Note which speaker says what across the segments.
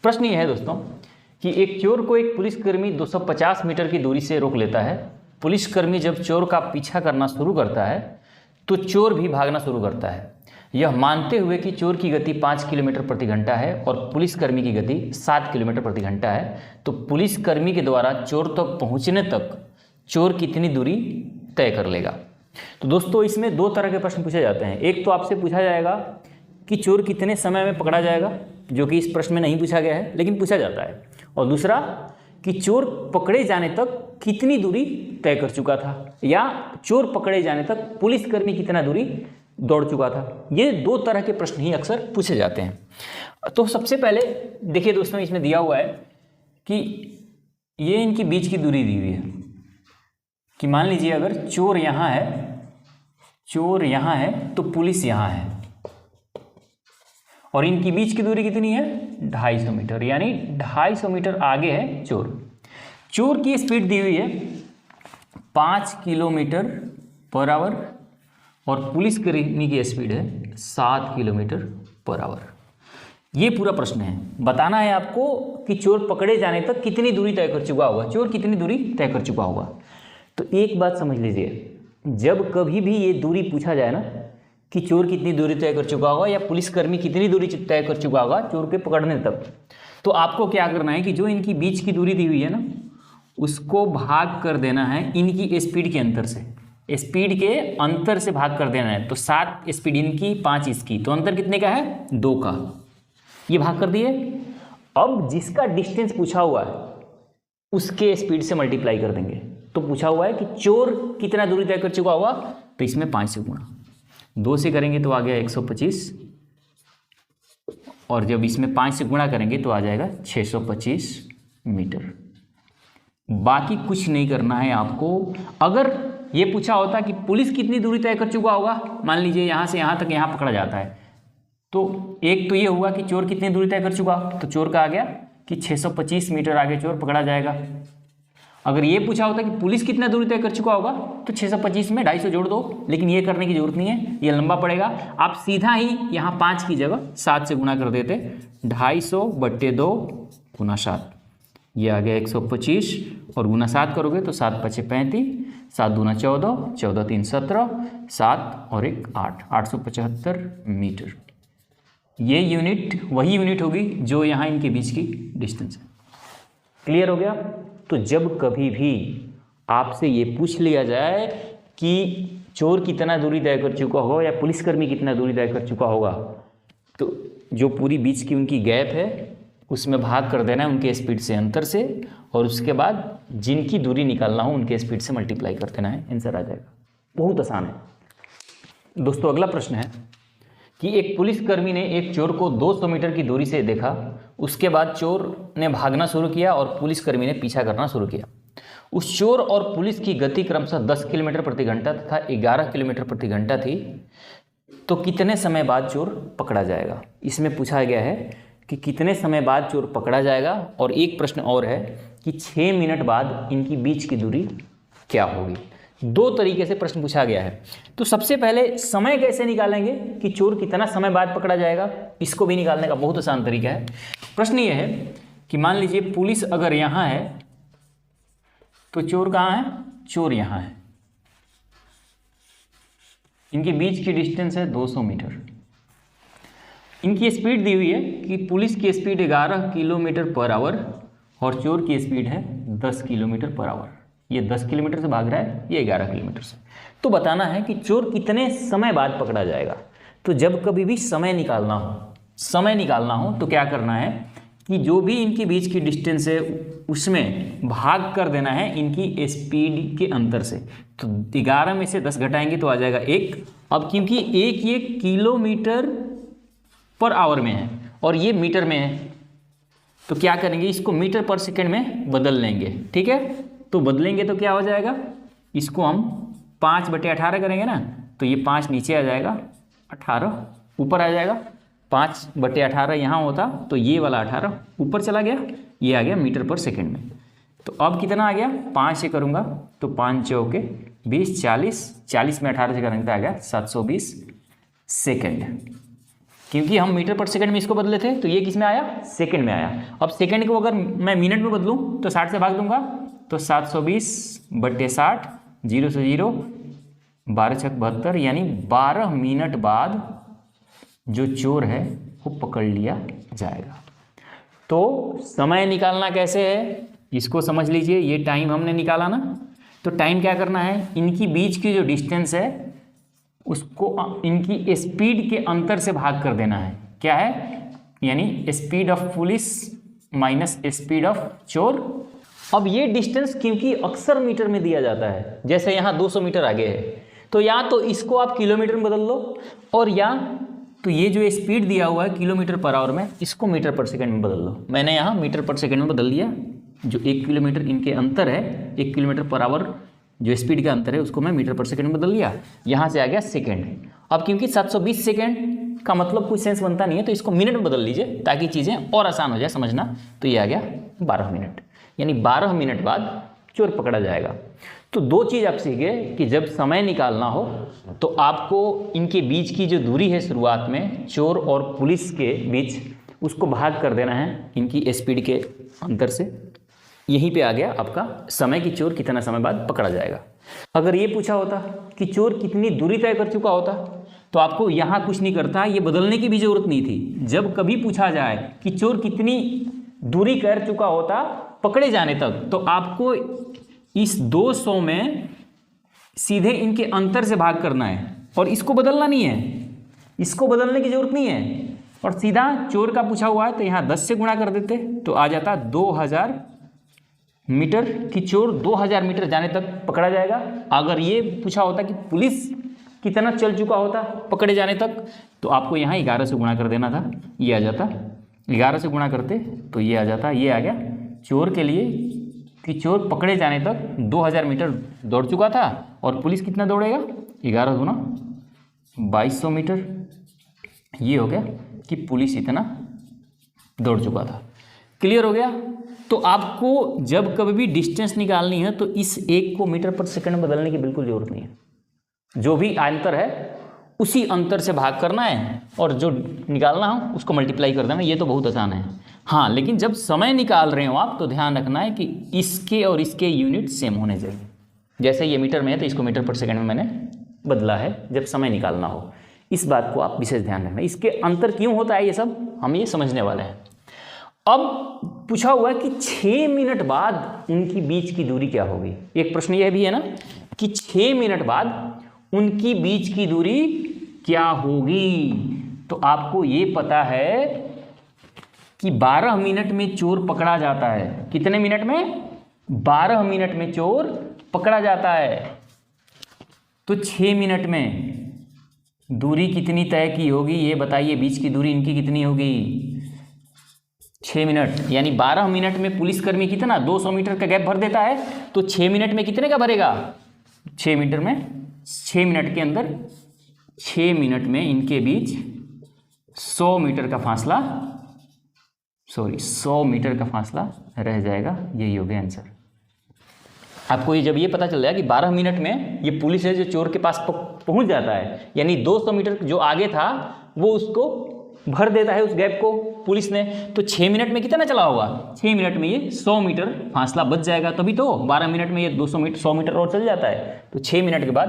Speaker 1: प्रश्न ये है दोस्तों कि एक चोर को एक पुलिसकर्मी 250 मीटर की दूरी से रोक लेता है। पुलिसकर्मी जब चोर का पीछा करना शुरू करता है तो चोर भी भागना शुरू करता है, यह मानते हुए कि चोर की गति 5 किलोमीटर प्रति घंटा है और पुलिसकर्मी की गति 7 किलोमीटर प्रति घंटा है। तो पुलिसकर्मी के द्वारा चोर तक पहुंचने तक चोर कितनी दूरी तय कर लेगा। तो दोस्तों इसमें दो तरह के प्रश्न पूछे जाते हैं। एक तो आपसे पूछा जाएगा कि चोर कितने समय में पकड़ा जाएगा, जो कि इस प्रश्न में नहीं पूछा गया है लेकिन पूछा जाता है, और दूसरा कि चोर पकड़े जाने तक कितनी दूरी तय कर चुका था, या चोर पकड़े जाने तक पुलिसकर्मी कितना दूरी दौड़ चुका था। ये दो तरह के प्रश्न ही अक्सर पूछे जाते हैं। तो सबसे पहले देखिए दोस्तों, इसमें दिया हुआ है कि ये इनकी बीच की दूरी दी हुई है कि मान लीजिए अगर चोर यहाँ है तो पुलिस यहाँ है, और इनकी बीच की दूरी कितनी है 250 मीटर, यानी 250 मीटर आगे है चोर। चोर की स्पीड दी हुई है 5 किलोमीटर पर आवर और पुलिसकर्मी की स्पीड है 7 किलोमीटर पर आवर। ये पूरा प्रश्न है, बताना है आपको कि चोर पकड़े जाने तक कितनी दूरी तय कर चुका होगा, चोर कितनी दूरी तय कर चुका होगा। तो एक बात समझ लीजिए, जब कभी भी ये दूरी पूछा जाए ना कि चोर कितनी दूरी तय कर चुका होगा या पुलिसकर्मी कितनी दूरी तय कर चुका होगा चोर के पकड़ने तक, तो आपको क्या करना है कि जो इनकी बीच की दूरी दी हुई है ना उसको भाग कर देना है इनकी स्पीड के अंतर से, स्पीड के अंतर से भाग कर देना है। तो 7 स्पीड इनकी 5 इसकी, तो अंतर कितने का है 2 का, ये भाग कर दिए। अब जिसका डिस्टेंस पूछा हुआ है उसके स्पीड से मल्टीप्लाई कर देंगे। तो पूछा हुआ है कि चोर कितना दूरी तय कर चुका होगा, तो इसमें 5 से गुणा 2 से करेंगे तो आ गया 125, और जब इसमें 5 से गुणा करेंगे तो आ जाएगा 625 मीटर। बाकी कुछ नहीं करना है आपको। अगर ये पूछा होता कि पुलिस कितनी दूरी तय कर चुका होगा, मान लीजिए यहाँ से यहाँ तक यहाँ पकड़ा जाता है, तो एक तो ये हुआ कि चोर कितनी दूरी तय कर चुका, तो चोर का आ गया कि 625 मीटर आगे चोर पकड़ा जाएगा। अगर ये पूछा होता कि पुलिस कितना दूरी तय कर चुका होगा, तो 625 में 250 जोड़ दो, लेकिन ये करने की जरूरत नहीं है, ये लंबा पड़ेगा। आप सीधा ही यहाँ 5 की जगह 7 से गुणा कर देते, 250/2 गुना 7, ये आ गया 125, और गुना 7 करोगे तो 7 × 5 = 35, 7 दूना 14, 14 3 17, 7 और 1 8, 875 मीटर। ये यूनिट वही यूनिट होगी जो यहाँ इनके बीच की डिस्टेंस है। क्लियर हो गया। तो जब कभी भी आपसे ये पूछ लिया जाए कि चोर कितना दूरी तय कर चुका होगा या पुलिसकर्मी कितना दूरी तय कर चुका होगा, तो जो पूरी बीच की उनकी गैप है उसमें भाग कर देना है उनके स्पीड से, अंतर से, और उसके बाद जिनकी दूरी निकालना हो उनके स्पीड से मल्टीप्लाई कर देना है, आंसर आ जाएगा। बहुत आसान है दोस्तों। अगला प्रश्न है कि एक पुलिसकर्मी ने एक चोर को 200 मीटर की दूरी से देखा, उसके बाद चोर ने भागना शुरू किया और पुलिसकर्मी ने पीछा करना शुरू किया। उस चोर और पुलिस की गति क्रमशः 10 किलोमीटर प्रति घंटा तथा 11 किलोमीटर प्रति घंटा थी, तो कितने समय बाद चोर पकड़ा जाएगा। इसमें पूछा गया है कि कितने समय बाद चोर पकड़ा जाएगा, और एक प्रश्न और है कि 6 मिनट बाद इनकी बीच की दूरी क्या होगी। दो तरीके से प्रश्न पूछा गया है। तो सबसे पहले समय कैसे निकालेंगे कि चोर कितना समय बाद पकड़ा जाएगा, इसको भी निकालने का बहुत आसान तरीका है। प्रश्न ये है कि मान लीजिए पुलिस अगर यहाँ है तो चोर कहाँ है, चोर यहाँ है, इनके बीच की डिस्टेंस है 200 मीटर। इनकी स्पीड दी हुई है कि पुलिस की स्पीड 11 किलोमीटर पर आवर और चोर की स्पीड है 10 किलोमीटर पर आवर। ये 10 किलोमीटर से भाग रहा है, ये 11 किलोमीटर से। तो बताना है कि चोर कितने समय बाद पकड़ा जाएगा। तो जब कभी भी समय निकालना हो तो क्या करना है कि जो भी इनके बीच की डिस्टेंस है उसमें भाग कर देना है इनकी स्पीड के अंतर से। तो 11 में से 10 घटाएंगे तो आ जाएगा 1। अब क्योंकि ये किलोमीटर पर आवर में है और ये मीटर में है, तो क्या करेंगे, इसको मीटर पर सेकंड में बदल लेंगे। ठीक है, तो बदलेंगे तो क्या हो जाएगा, इसको हम 5/18 करेंगे ना, तो ये 5 नीचे आ जाएगा, 18 ऊपर आ जाएगा। 5/18 यहाँ होता तो ये वाला 18 ऊपर चला गया, ये आ गया मीटर पर सेकंड में। तो अब कितना आ गया, 5 से करूँगा तो 5 चौके 20, 40 में 18 से करेंगे तो आ गया 720 सेकंड। क्योंकि हम मीटर पर सेकंड में इसको बदले थे, तो ये किस में आया, सेकंड में आया। अब सेकंड को अगर मैं मिनट में बदलूं तो 60 से भाग दूंगा, तो 720/60, 0 से 0, 12 छक 72, यानी 12 मिनट बाद जो चोर है वो पकड़ लिया जाएगा। तो समय निकालना कैसे है इसको समझ लीजिए। ये टाइम हमने निकाला ना, तो टाइम क्या करना है, इनकी बीच की जो डिस्टेंस है उसको इनकी स्पीड के अंतर से भाग कर देना है। क्या है, यानी speed of police minus speed of चोर। अब ये डिस्टेंस क्योंकि अक्सर मीटर में दिया जाता है, जैसे यहाँ 200 मीटर आगे है, तो या तो इसको आप किलोमीटर में बदल लो, और या तो ये जो स्पीड दिया हुआ है किलोमीटर पर आवर में, इसको मीटर पर सेकंड में बदल लो। मैंने यहाँ मीटर पर सेकंड में बदल दिया। जो 1 किलोमीटर इनके अंतर है, 1 किलोमीटर पर आवर जो स्पीड का अंतर है, उसको मैं मीटर पर सेकंड में बदल लिया। यहाँ से आ गया सेकंड। अब क्योंकि 720 सेकंड का मतलब कोई सेंस बनता नहीं है, तो इसको मिनट में बदल लीजिए ताकि चीज़ें और आसान हो जाए समझना। तो ये आ गया 12 मिनट, यानी 12 मिनट बाद चोर पकड़ा जाएगा। तो दो चीज़ आप सीख गए कि जब समय निकालना हो तो आपको इनके बीच की जो दूरी है शुरुआत में चोर और पुलिस के बीच, उसको भाग कर देना है इनकी स्पीड के अंतर से। यहीं पे आ गया आपका समय कि चोर कितना समय बाद पकड़ा जाएगा। अगर ये पूछा होता कि चोर कितनी दूरी तय कर चुका होता, तो आपको यहाँ कुछ नहीं करता, ये बदलने की भी जरूरत नहीं थी। जब कभी पूछा जाए कि चोर कितनी दूरी कर चुका होता पकड़े जाने तक, तो आपको इस 200 में सीधे इनके अंतर से भाग करना है, और इसको बदलना नहीं है, इसको बदलने की जरूरत नहीं है। और सीधा चोर का पूछा हुआ है तो यहाँ 10 से गुणा कर देते, तो आ जाता 2000 मीटर कि चोर 2000 मीटर जाने तक पकड़ा जाएगा। अगर ये पूछा होता कि पुलिस कितना चल चुका होता पकड़े जाने तक, तो आपको यहाँ 11 से गुणा कर देना था, ये आ जाता 11 से गुणा करते तो ये आ जाता। ये आ गया चोर के लिए कि चोर पकड़े जाने तक 2000 मीटर दौड़ चुका था, और पुलिस कितना दौड़ेगा, 11 दूना 2200 मीटर। ये हो गया कि पुलिस इतना दौड़ चुका था। क्लियर हो गया। तो आपको जब कभी भी डिस्टेंस निकालनी है तो इस एक को मीटर पर सेकंड में बदलने की बिल्कुल जरूरत नहीं है। जो भी अंतर है उसी अंतर से भाग करना है, और जो निकालना हो उसको मल्टीप्लाई कर देना। ये तो बहुत आसान है। हाँ, लेकिन जब समय निकाल रहे हो आप तो ध्यान रखना है कि इसके और इसके यूनिट सेम होने चाहिए। जैसे ये मीटर में है तो इसको मीटर पर सेकंड में मैंने बदला है जब समय निकालना हो। इस बात को आप विशेष ध्यान रखना। इसके अंतर क्यों होता है ये सब हम ये समझने वाले हैं। अब पूछा हुआ है कि 6 मिनट बाद उनकी बीच की दूरी क्या होगी। एक प्रश्न यह भी है ना कि 6 मिनट बाद उनकी बीच की दूरी क्या होगी। तो आपको ये पता है कि 12 मिनट में चोर पकड़ा जाता है। कितने मिनट में? 12 मिनट में चोर पकड़ा जाता है। तो 6 मिनट में दूरी कितनी तय की होगी ये बताइए। बीच की दूरी इनकी कितनी होगी? 6 मिनट, यानी 12 मिनट में पुलिसकर्मी कितना 200 मीटर का गैप भर देता है, तो 6 मिनट में कितने का भरेगा? 6 मीटर में 6 मिनट के अंदर 6 मिनट में इनके बीच 100 मीटर का फासला 100 मीटर का फासला रह जाएगा। यही हो गया आंसर। आपको ये जब ये पता चल जाएगा कि 12 मिनट में ये पुलिस है जो चोर के पास पहुंच जाता है, यानी 200 मीटर जो आगे था वो उसको भर देता है उस गैप को पुलिस ने, तो 6 मिनट में कितना चला होगा? 6 मिनट में ये 100 मीटर फासला बच जाएगा। तभी तो 12 मिनट में ये 200 मीटर 100 मीटर और चल जाता है। तो 6 मिनट के बाद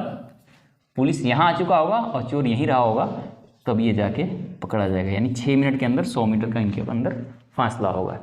Speaker 1: पुलिस यहाँ आ चुका होगा और चोर यहीं रहा होगा, तब ये जाके पकड़ा जाएगा। यानी 6 मिनट के अंदर 100 मीटर का इनके अंदर फासला होगा।